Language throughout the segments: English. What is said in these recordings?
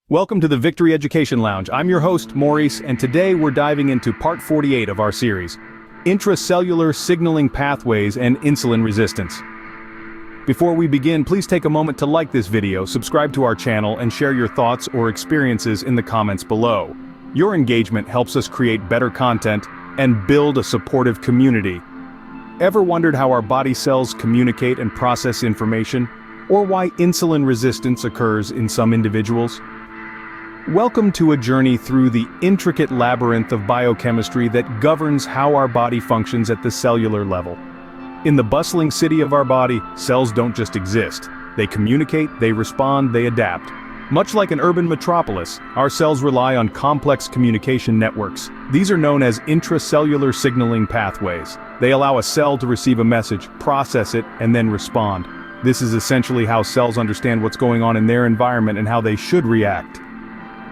Welcome to the Victory Education Lounge. I'm your host, Maurice, and today we're diving into part 48 of our series, Intracellular Signaling Pathways and Insulin Resistance. Before we begin, please take a moment to like this video, subscribe to our channel, and share your thoughts or experiences in the comments below. Your engagement helps us create better content and build a supportive community. Ever wondered how our body cells communicate and process information, or why insulin resistance occurs in some individuals? Welcome to a journey through the intricate labyrinth of biochemistry that governs how our body functions at the cellular level. In the bustling city of our body, cells don't just exist. They communicate, they respond, they adapt. Much like an urban metropolis, our cells rely on complex communication networks. These are known as intracellular signaling pathways. They allow a cell to receive a message, process it, and then respond. This is essentially how cells understand what's going on in their environment and how they should react.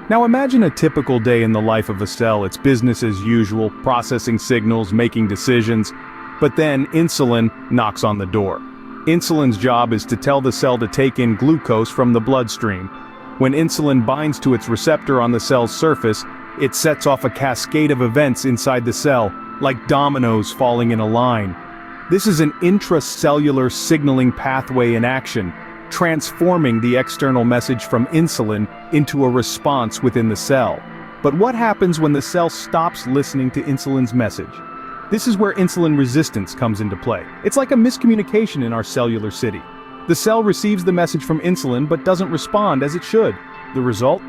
Now imagine a typical day in the life of a cell. It's business as usual, processing signals, making decisions. But then insulin knocks on the door. Insulin's job is to tell the cell to take in glucose from the bloodstream. When insulin binds to its receptor on the cell's surface, it sets off a cascade of events inside the cell, like dominoes falling in a line. This is an intracellular signaling pathway in action, transforming the external message from insulin into a response within the cell. But what happens when the cell stops listening to insulin's message? This is where insulin resistance comes into play. It's like a miscommunication in our cellular city. The cell receives the message from insulin but doesn't respond as it should. The result?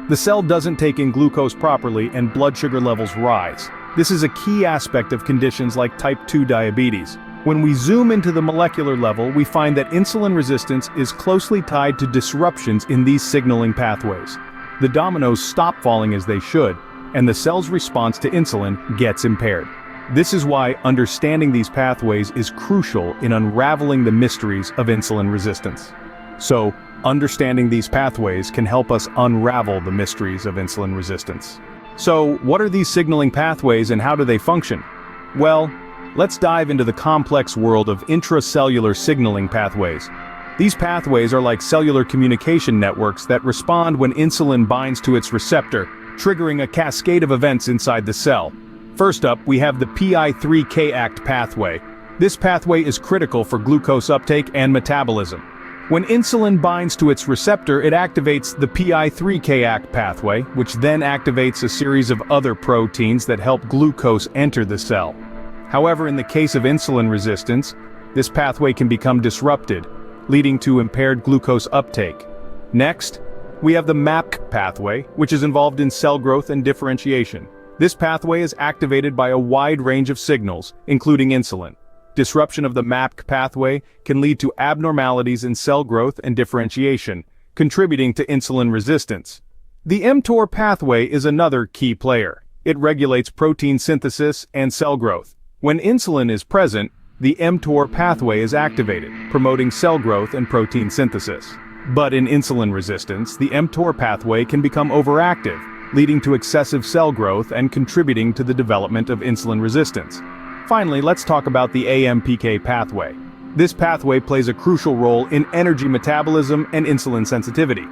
The cell doesn't take in glucose properly and blood sugar levels rise. This is a key aspect of conditions like type 2 diabetes. When we zoom into the molecular level, we find that insulin resistance is closely tied to disruptions in these signaling pathways. The dominoes stop falling as they should, and the cell's response to insulin gets impaired. This is why understanding these pathways is crucial in unraveling the mysteries of insulin resistance. So, understanding these pathways can help us unravel the mysteries of insulin resistance. So, what are these signaling pathways and how do they function? Well, let's dive into the complex world of intracellular signaling pathways. These pathways are like cellular communication networks that respond when insulin binds to its receptor, triggering a cascade of events inside the cell. First up, we have the PI3K ACT pathway. This pathway is critical for glucose uptake and metabolism. When insulin binds to its receptor, it activates the PI3K ACT pathway, which then activates a series of other proteins that help glucose enter the cell. However, in the case of insulin resistance, this pathway can become disrupted, leading to impaired glucose uptake. Next, we have the MAPK pathway, which is involved in cell growth and differentiation. This pathway is activated by a wide range of signals, including insulin. Disruption of the MAPK pathway can lead to abnormalities in cell growth and differentiation, contributing to insulin resistance. The mTOR pathway is another key player. It regulates protein synthesis and cell growth. When insulin is present, the mTOR pathway is activated, promoting cell growth and protein synthesis. But in insulin resistance, the mTOR pathway can become overactive, leading to excessive cell growth and contributing to the development of insulin resistance. Finally, let's talk about the AMPK pathway. This pathway plays a crucial role in energy metabolism and insulin sensitivity.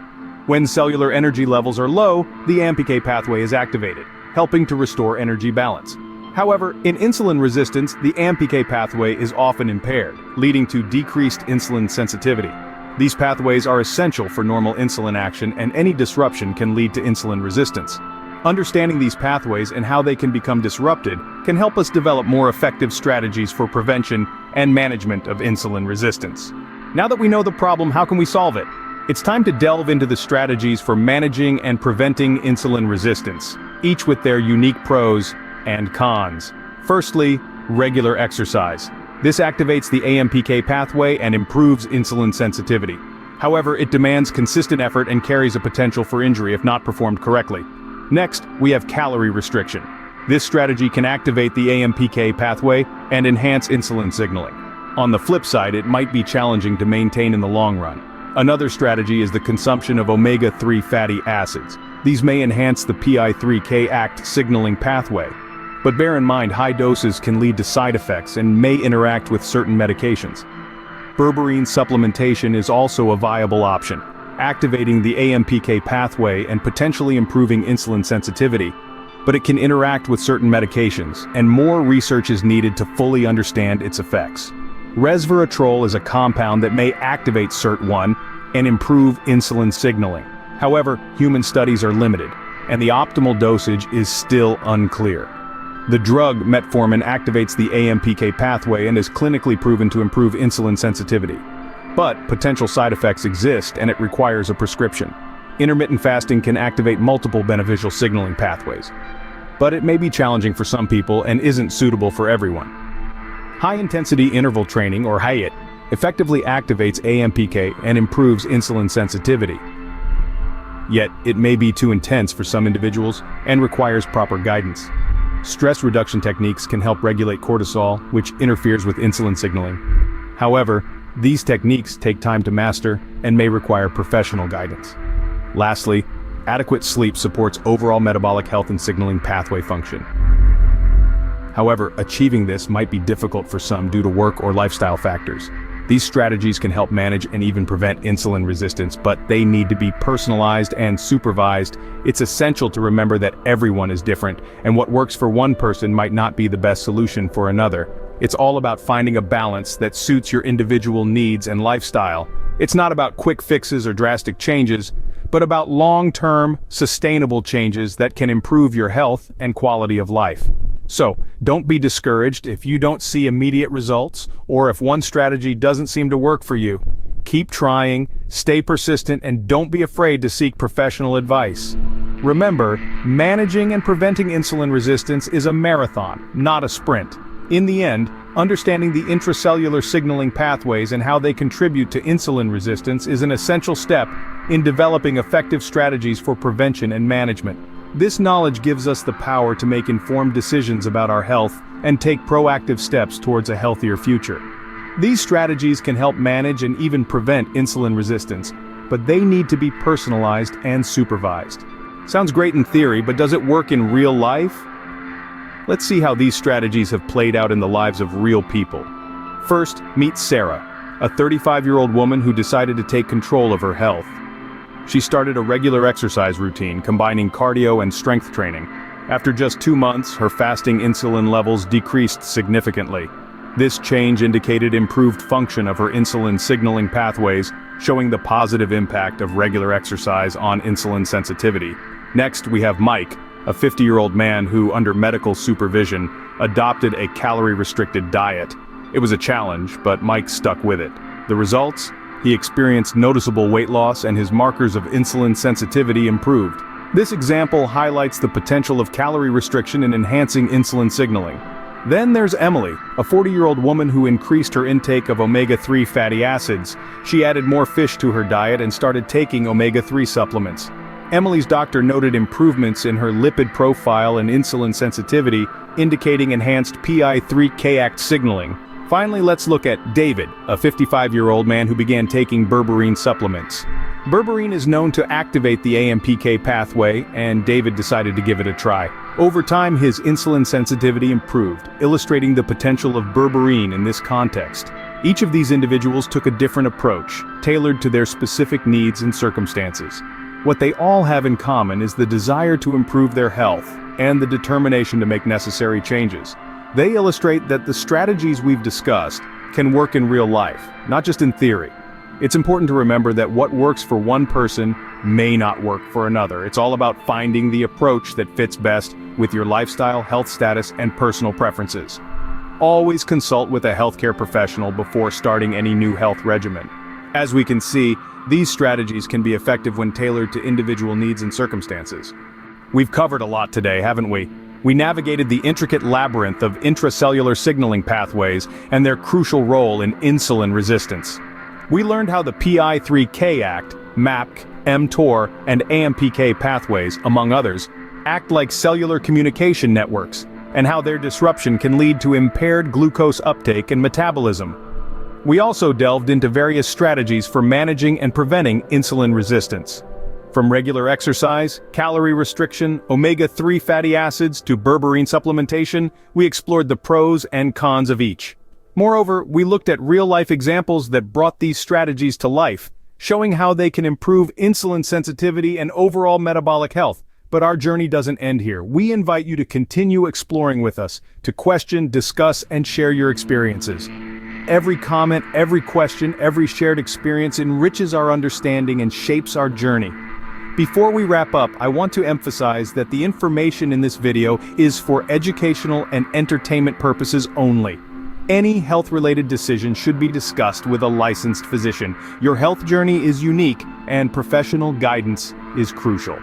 When cellular energy levels are low, the AMPK pathway is activated, helping to restore energy balance. However, in insulin resistance, the AMPK pathway is often impaired, leading to decreased insulin sensitivity. These pathways are essential for normal insulin action, and any disruption can lead to insulin resistance. Understanding these pathways and how they can become disrupted can help us develop more effective strategies for prevention and management of insulin resistance. Now that we know the problem, how can we solve it? It's time to delve into the strategies for managing and preventing insulin resistance, each with their unique pros and cons. Firstly, regular exercise. This activates the AMPK pathway and improves insulin sensitivity. However, it demands consistent effort and carries a potential for injury if not performed correctly. Next, we have calorie restriction. This strategy can activate the AMPK pathway and enhance insulin signaling. On the flip side, it might be challenging to maintain in the long run. Another strategy is the consumption of omega-3 fatty acids. These may enhance the PI3K ACT signaling pathway. But bear in mind, high doses can lead to side effects and may interact with certain medications. Berberine supplementation is also a viable option. activating the AMPK pathway and potentially improving insulin sensitivity, but it can interact with certain medications, and more research is needed to fully understand its effects. Resveratrol is a compound that may activate SIRT1 and improve insulin signaling. However, human studies are limited, and the optimal dosage is still unclear. The drug metformin activates the AMPK pathway and is clinically proven to improve insulin sensitivity. But potential side effects exist, and it requires a prescription. Intermittent fasting can activate multiple beneficial signaling pathways, but it may be challenging for some people and isn't suitable for everyone. High-intensity interval training, or HIIT, effectively activates AMPK and improves insulin sensitivity. Yet, it may be too intense for some individuals and requires proper guidance. Stress reduction techniques can help regulate cortisol, which interferes with insulin signaling. However, these techniques take time to master and may require professional guidance. Lastly, adequate sleep supports overall metabolic health and signaling pathway function. However, achieving this might be difficult for some due to work or lifestyle factors. These strategies can help manage and even prevent insulin resistance, but they need to be personalized and supervised. It's essential to remember that everyone is different, and what works for one person might not be the best solution for another. It's all about finding a balance that suits your individual needs and lifestyle. It's not about quick fixes or drastic changes, but about long-term, sustainable changes that can improve your health and quality of life. So, don't be discouraged if you don't see immediate results, or if one strategy doesn't seem to work for you. Keep trying, stay persistent, and don't be afraid to seek professional advice. Remember, managing and preventing insulin resistance is a marathon, not a sprint. In the end, understanding the intracellular signaling pathways and how they contribute to insulin resistance is an essential step in developing effective strategies for prevention and management. This knowledge gives us the power to make informed decisions about our health and take proactive steps towards a healthier future. These strategies can help manage and even prevent insulin resistance, but they need to be personalized and supervised. Sounds great in theory, but does it work in real life? Let's see how these strategies have played out in the lives of real people. First, meet Sarah, a 35-year-old woman who decided to take control of her health. She started a regular exercise routine, combining cardio and strength training. After just 2 months, her fasting insulin levels decreased significantly. This change indicated improved function of her insulin signaling pathways, showing the positive impact of regular exercise on insulin sensitivity. Next, we have Mike, a 50-year-old man who, under medical supervision, adopted a calorie-restricted diet. It was a challenge, but Mike stuck with it. The results? He experienced noticeable weight loss and his markers of insulin sensitivity improved. This example highlights the potential of calorie restriction in enhancing insulin signaling. Then there's Emily, a 40-year-old woman who increased her intake of omega-3 fatty acids. She added more fish to her diet and started taking omega-3 supplements. Emily's doctor noted improvements in her lipid profile and insulin sensitivity, indicating enhanced PI3K-ACT signaling. Finally, let's look at David, a 55-year-old man who began taking berberine supplements. Berberine is known to activate the AMPK pathway, and David decided to give it a try. Over time, his insulin sensitivity improved, illustrating the potential of berberine in this context. Each of these individuals took a different approach, tailored to their specific needs and circumstances. What they all have in common is the desire to improve their health and the determination to make necessary changes. They illustrate that the strategies we've discussed can work in real life, not just in theory. It's important to remember that what works for one person may not work for another. It's all about finding the approach that fits best with your lifestyle, health status, and personal preferences. Always consult with a healthcare professional before starting any new health regimen. As we can see, these strategies can be effective when tailored to individual needs and circumstances. We've covered a lot today, haven't we? We navigated the intricate labyrinth of intracellular signaling pathways and their crucial role in insulin resistance. We learned how the PI3K-ACT, MAPK, mTOR, and AMPK pathways, among others, act like cellular communication networks, and how their disruption can lead to impaired glucose uptake and metabolism. We also delved into various strategies for managing and preventing insulin resistance. From regular exercise, calorie restriction, omega-3 fatty acids to berberine supplementation, we explored the pros and cons of each. Moreover, we looked at real-life examples that brought these strategies to life, showing how they can improve insulin sensitivity and overall metabolic health. But our journey doesn't end here. We invite you to continue exploring with us, to question, discuss, and share your experiences. Every comment, every question, every shared experience enriches our understanding and shapes our journey. Before we wrap up, I want to emphasize that the information in this video is for educational and entertainment purposes only. Any health-related decision should be discussed with a licensed physician. Your health journey is unique, and professional guidance is crucial.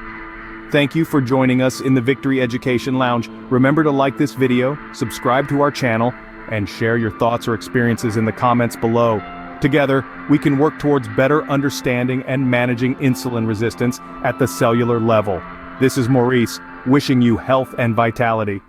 Thank you for joining us in the Victory Education Lounge. Remember to like this video, subscribe to our channel, and share your thoughts or experiences in the comments below. Together, we can work towards better understanding and managing insulin resistance at the cellular level. This is Maurice, wishing you health and vitality.